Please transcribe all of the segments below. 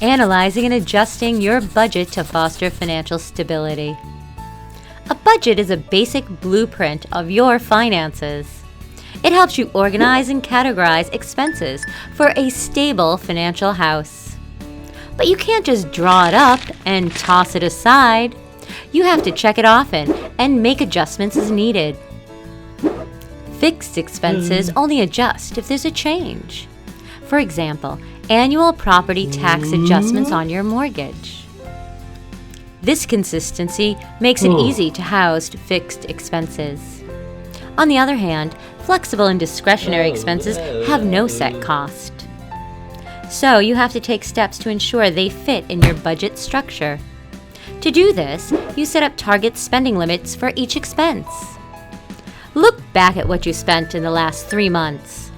Analyzing and adjusting your budget to foster financial stability. A budget is a basic blueprint of your finances. It helps you organize and categorize expenses for a stable financial house. But you can't just draw it up and toss it aside. You have to check it often and make adjustments as needed. Fixed expenses only adjust if there's a change. For example, annual property tax adjustments on your mortgage. This consistency makes it easy to house fixed expenses. On the other hand, flexible and discretionary expenses have no set cost. So you have to take steps to ensure they fit in your budget structure. To do this, you set up target spending limits for each expense. Look back at what you spent in the last 3 months.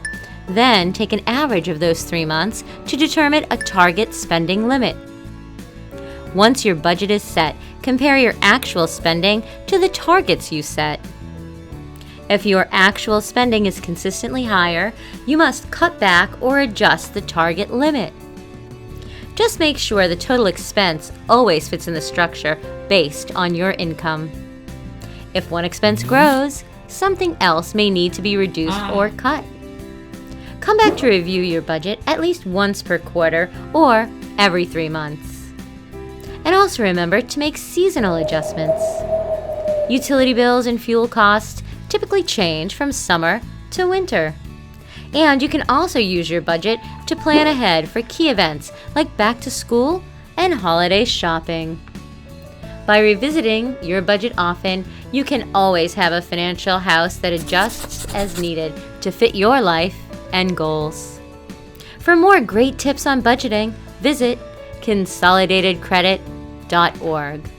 Then take an average of those 3 months to determine a target spending limit. Once your budget is set, compare your actual spending to the targets you set. If your actual spending is consistently higher, you must cut back or adjust the target limit. Just make sure the total expense always fits in the structure based on your income. If one expense grows, something else may need to be reduced or cut. Come back to review your budget at least once per quarter or every 3 months. And also remember to make seasonal adjustments. Utility bills and fuel costs typically change from summer to winter. And you can also use your budget to plan ahead for key events like back to school and holiday shopping. By revisiting your budget often, you can always have a financial house that adjusts as needed to fit your life and goals. For more great tips on budgeting, visit consolidatedcredit.org.